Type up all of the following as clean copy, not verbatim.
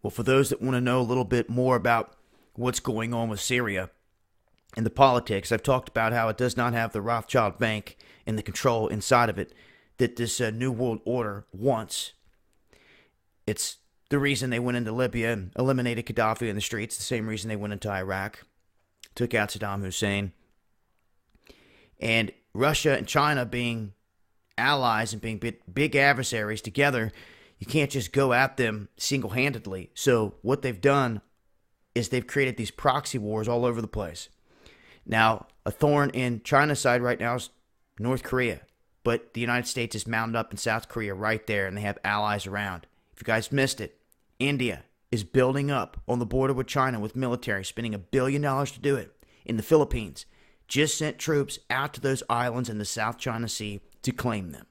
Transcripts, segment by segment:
Well, for those that want to know a little bit more about what's going on with Syria and the politics, I've talked about how it does not have the Rothschild Bank and the control inside of it that this New World Order wants. It's the reason they went into Libya and eliminated Gaddafi in the streets, the same reason they went into Iraq, took out Saddam Hussein. And Russia and China being allies and being big adversaries together, you can't just go at them single-handedly. So what they've done is they've created these proxy wars all over the place. Now, a thorn in China's side right now is North Korea, but the United States is mounted up in South Korea right there, and they have allies around. If you guys missed it, India is building up on the border with China with military, spending $1 billion to do it. In the Philippines, just sent troops out to those islands in the South China Sea to claim them.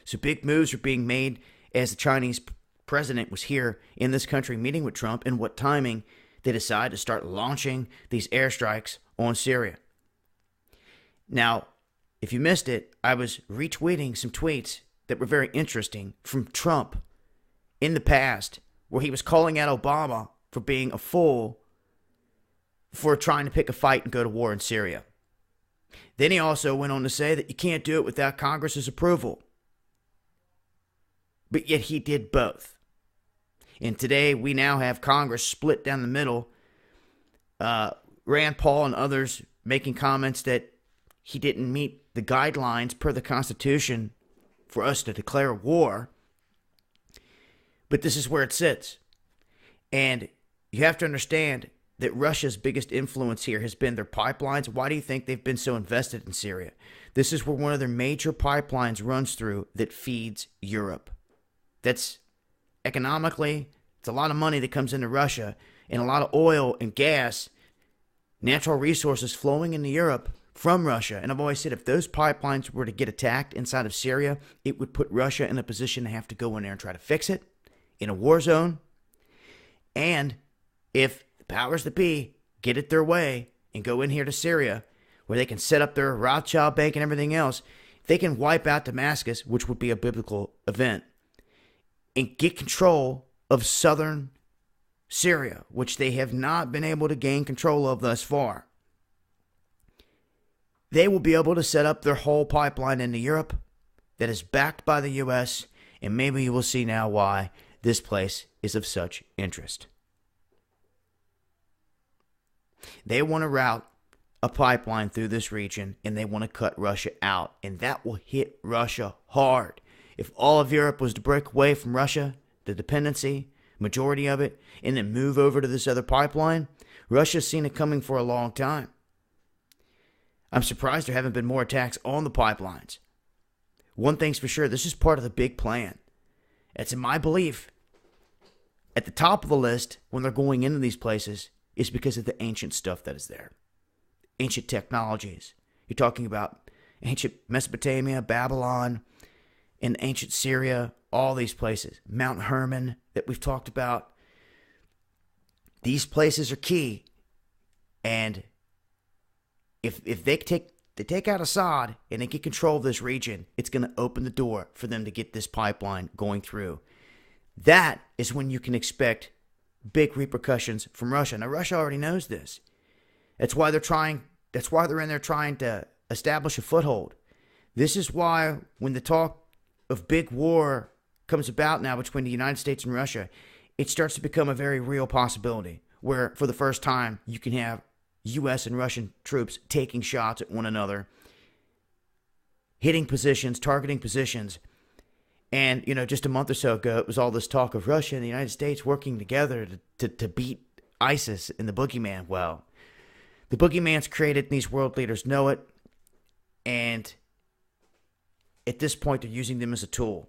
So big moves are being made as the Chinese president was here in this country meeting with Trump, and what timing they decide to start launching these airstrikes on Syria. Now, if you missed it, I was retweeting some tweets that were very interesting from Trump in the past, where he was calling out Obama for being a fool for trying to pick a fight and go to war in Syria. Then he also went on to say that you can't do it without Congress's approval. But yet he did both. And today we now have Congress split down the middle. Rand Paul and others making comments that he didn't meet the guidelines per the Constitution for us to declare war. But this is where it sits. And you have to understand that Russia's biggest influence here has been their pipelines. Why do you think they've been so invested in Syria? This is where one of their major pipelines runs through that feeds Europe. That's economically, it's a lot of money that comes into Russia, and a lot of oil and gas, natural resources flowing into Europe from Russia. And I've always said if those pipelines were to get attacked inside of Syria, it would put Russia in a position to have to go in there and try to fix it in a war zone. And if the powers that be get it their way and go in here to Syria, where they can set up their Rothschild Bank and everything else, they can wipe out Damascus, which would be a biblical event, and get control of southern Syria, which they have not been able to gain control of thus far. They will be able to set up their whole pipeline into Europe that is backed by the U.S., and maybe you will see now why this place is of such interest. They want to route a pipeline through this region, and they want to cut Russia out, and that will hit Russia hard. If all of Europe was to break away from Russia, the dependency, majority of it, and then move over to this other pipeline, Russia's seen it coming for a long time. I'm surprised there haven't been more attacks on the pipelines. One thing's for sure, this is part of the big plan. It's in my belief, at the top of the list when they're going into these places is because of the ancient stuff that is there. Ancient technologies. You're talking about ancient Mesopotamia, Babylon, in ancient Syria, all these places. Mount Hermon that we've talked about. These places are key. And if they take out Assad and they get control of this region, it's going to open the door for them to get this pipeline going through. That is when you can expect big repercussions from Russia. Now, Russia already knows this. That's why they're in there trying to establish a foothold. This is why when the talk of big war comes about now between the United States and Russia, it starts to become a very real possibility where for the first time you can have U.S. and Russian troops taking shots at one another, hitting positions, targeting positions. And, just a month or so ago, it was all this talk of Russia and the United States working together to beat ISIS and the boogeyman. Well, the boogeyman's created, and these world leaders know it. And at this point, they're using them as a tool.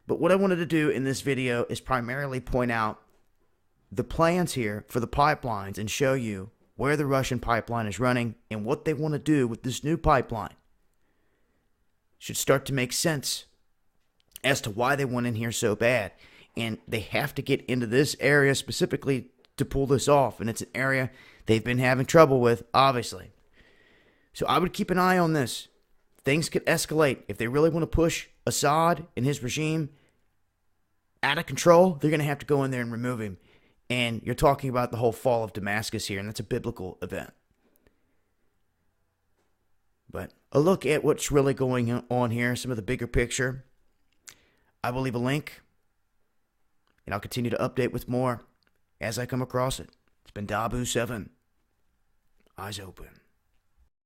But what I wanted to do in this video is primarily point out the plans here for the pipelines and show you where the Russian pipeline is running and what they want to do with this new pipeline. Should start to make sense as to why they went in here so bad. And they have to get into this area specifically to pull this off. And it's an area they've been having trouble with, obviously. So I would keep an eye on this. Things could escalate. If they really want to push Assad and his regime out of control, they're going to have to go in there and remove him. And you're talking about the whole fall of Damascus here, and that's a biblical event. But a look at what's really going on here, some of the bigger picture. I will leave a link, and I'll continue to update with more as I come across it. It's been Dabu7. Eyes open.